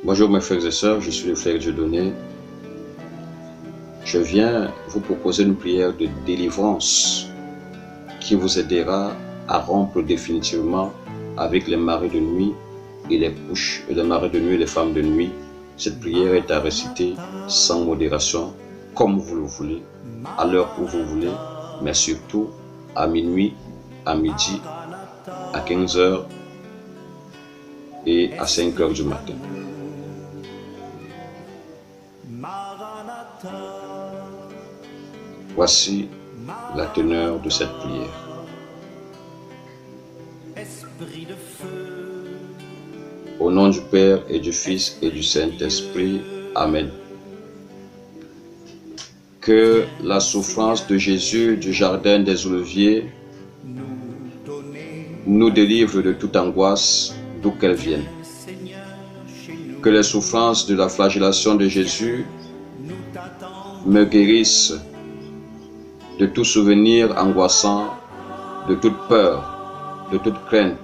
Bonjour mes frères et sœurs, je suis le frère Dieudonné. Je viens vous proposer une prière de délivrance qui vous aidera à rompre définitivement avec les maris de nuit et les couches, les maris de nuit et les femmes de nuit. Cette prière est à réciter sans modération, comme vous le voulez, à l'heure où vous voulez, mais surtout à minuit, à midi, à 15 h et à 5 h du matin. Voici la teneur de cette prière. Au nom du Père et du Fils et du Saint-Esprit. Amen. Que la souffrance de Jésus du jardin des Oliviers nous délivre de toute angoisse, d'où qu'elle vienne. Que les souffrances de la flagellation de Jésus me guérissent de tout souvenir angoissant, de toute peur, de toute crainte,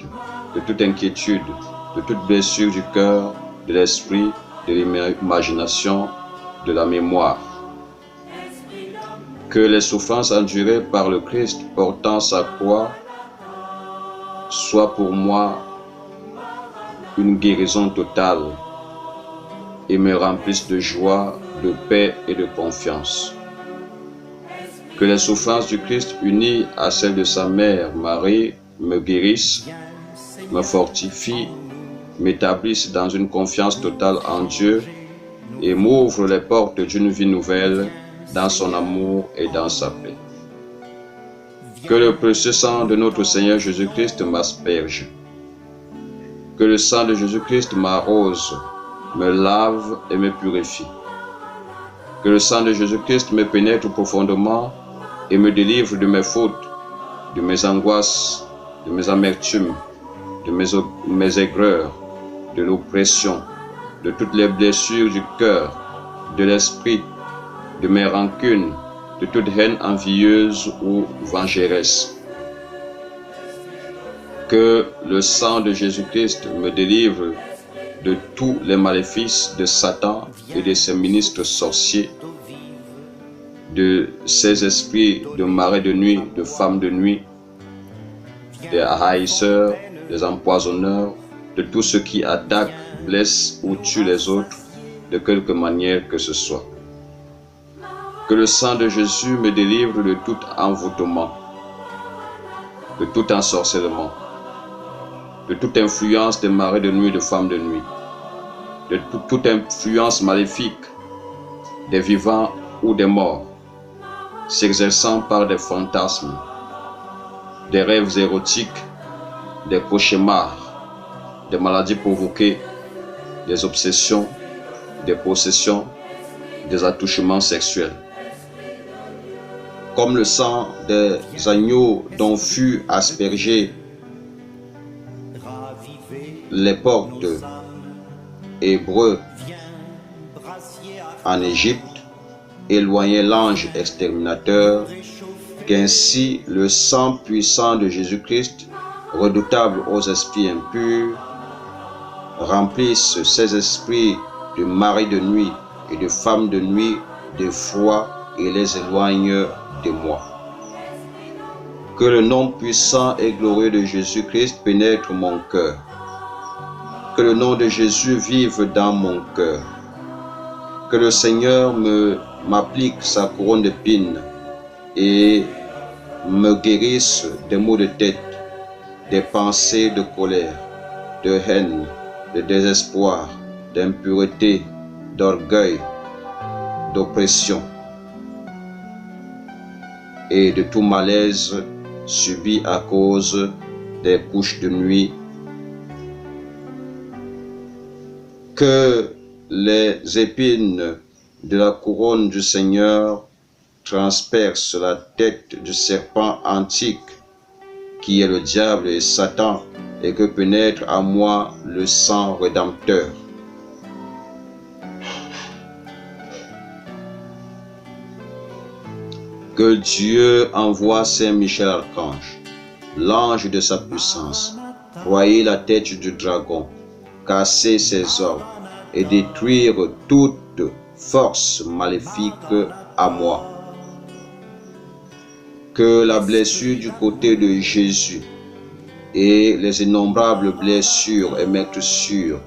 de toute inquiétude, de toute blessure du cœur, de l'esprit, de l'imagination, de la mémoire. Que les souffrances endurées par le Christ portant sa croix soient pour moi une guérison totale et me remplissent de joie, de paix et de confiance. Que les souffrances du Christ unies à celles de sa mère Marie me guérissent, me fortifient, m'établissent dans une confiance totale en Dieu et m'ouvrent les portes d'une vie nouvelle dans son amour et dans sa paix. Que le précieux sang de notre Seigneur Jésus-Christ m'asperge. Que le sang de Jésus-Christ m'arrose, me lave et me purifie. Que le sang de Jésus-Christ me pénètre profondément et me délivre de mes fautes, de mes angoisses, de mes amertumes, de mes aigreurs, de l'oppression, de toutes les blessures du cœur, de l'esprit, de mes rancunes, de toute haine envieuse ou vengeresse. Que le sang de Jésus-Christ me délivre de tous les maléfices de Satan et de ses ministres sorciers, de ces esprits de marais de nuit, de femmes de nuit, des haïsseurs, des empoisonneurs, de tous ceux qui attaquent, blessent ou tuent les autres de quelque manière que ce soit. Que le sang de Jésus me délivre de tout envoûtement, de tout ensorcellement, de toute influence des marais de nuit, de femmes de nuit, de toute influence maléfique des vivants ou des morts, s'exerçant par des fantasmes, des rêves érotiques, des cauchemars, des maladies provoquées, des obsessions, des possessions, des attouchements sexuels. Comme le sang des agneaux dont fut aspergé les portes hébreux en Égypte, éloigner l'ange exterminateur, qu'ainsi le sang puissant de Jésus-Christ, redoutable aux esprits impurs, remplisse ces esprits de maris de nuit et de femmes de nuit de foi et les éloigne de moi. Que le nom puissant et glorieux de Jésus-Christ pénètre mon cœur. Que le nom de Jésus vive dans mon cœur. Que le Seigneur m'applique sa couronne d'épines et me guérisse des maux de tête, des pensées de colère, de haine, de désespoir, d'impureté, d'orgueil, d'oppression et de tout malaise subi à cause des couches de nuit. Que les épines de la couronne du Seigneur transpercent la tête du serpent antique qui est le diable et Satan, et que pénètre à moi le sang rédempteur. Que Dieu envoie Saint Michel Archange, l'ange de sa puissance, broyer la tête du dragon, casser ses ordres, et détruire toute force maléfique à moi. Que la blessure du côté de Jésus et les innombrables blessures et meurtrissures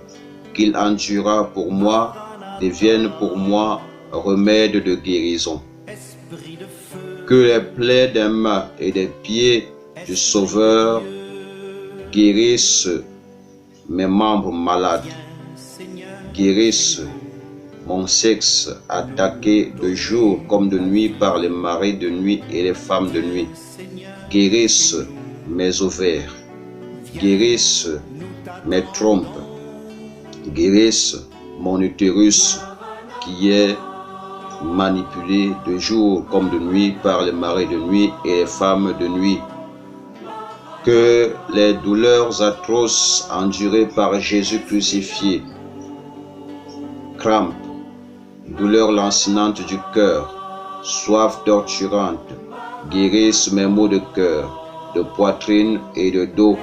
qu'il endura pour moi deviennent pour moi remède de guérison. Que les plaies des mains et des pieds du Sauveur guérissent mes membres malades, guérissent mon sexe attaqué de jour comme de nuit par les maris de nuit et les femmes de nuit, guérissent mes ovaires, guérissent mes trompes, guérissent mon utérus qui est manipulé de jour comme de nuit par les maris de nuit et les femmes de nuit. Que les douleurs atroces endurées par Jésus crucifié, crampes, douleurs lancinantes du cœur, soif torturante, guérissent mes maux de cœur, de poitrine et de dos.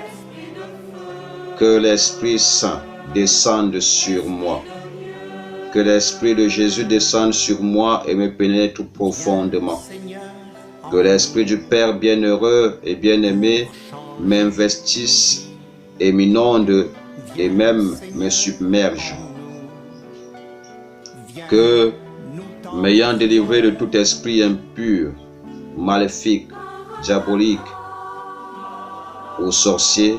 Que l'Esprit Saint descende sur moi. Que l'Esprit de Jésus descende sur moi et me pénètre profondément. Que l'Esprit du Père bienheureux et bien-aimé m'investisse et m'inonde et même me submerge. Que, m'ayant délivré de tout esprit impur, maléfique, diabolique, ou sorcier,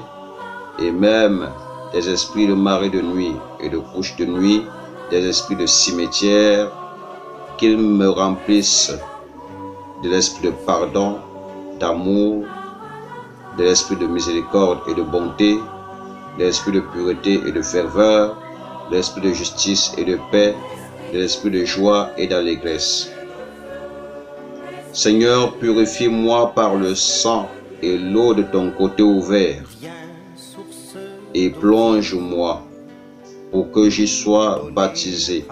et même des esprits de marée de nuit et de couche de nuit, des esprits de cimetière, qu'ils me remplissent de l'esprit de pardon, d'amour, de l'esprit de miséricorde et de bonté, de l'esprit de pureté et de ferveur, de l'esprit de justice et de paix, de l'esprit de joie et d'allégresse. Seigneur, purifie-moi par le sang et l'eau de ton côté ouvert, et plonge-moi pour que j'y sois baptisé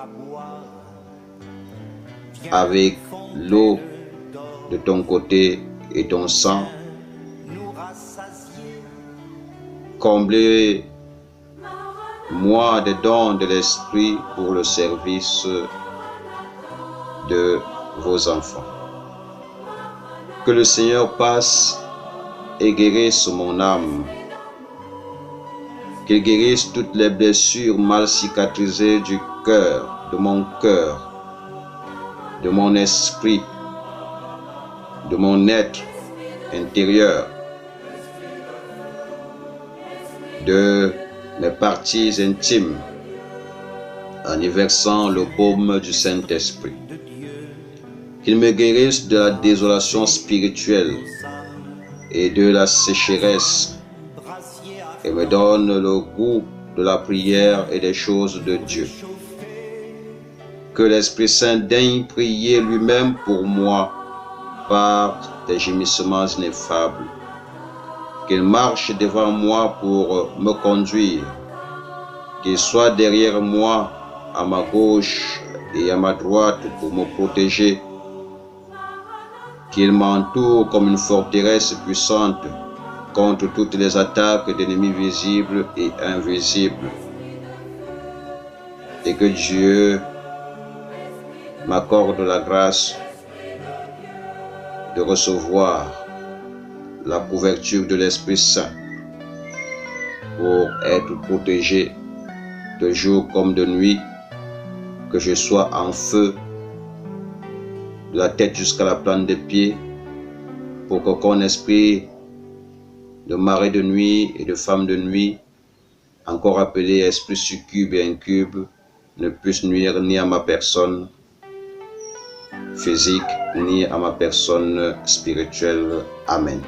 avec l'eau de ton côté et ton sang. Comblez-moi des dons de l'Esprit pour le service de vos enfants. Que le Seigneur passe et guérisse mon âme. Qu'il guérisse toutes les blessures mal cicatrisées du cœur, de mon esprit, de mon être intérieur, de mes parties intimes, en y versant le baume du Saint-Esprit. Qu'il me guérisse de la désolation spirituelle et de la sécheresse, et me donne le goût de la prière et des choses de Dieu. Que l'Esprit Saint daigne prier lui-même pour moi par des gémissements ineffables. Qu'il marche devant moi pour me conduire, qu'il soit derrière moi, à ma gauche et à ma droite pour me protéger, qu'il m'entoure comme une forteresse puissante contre toutes les attaques d'ennemis visibles et invisibles, et que Dieu m'accorde la grâce de recevoir la couverture de l'Esprit Saint pour être protégé de jour comme de nuit, que je sois en feu de la tête jusqu'à la plante des pieds, pour qu'aucun esprit de marée de nuit et de femme de nuit, encore appelé esprit succube et incube, ne puisse nuire ni à ma personne physique, ni à ma personne spirituelle. Amen.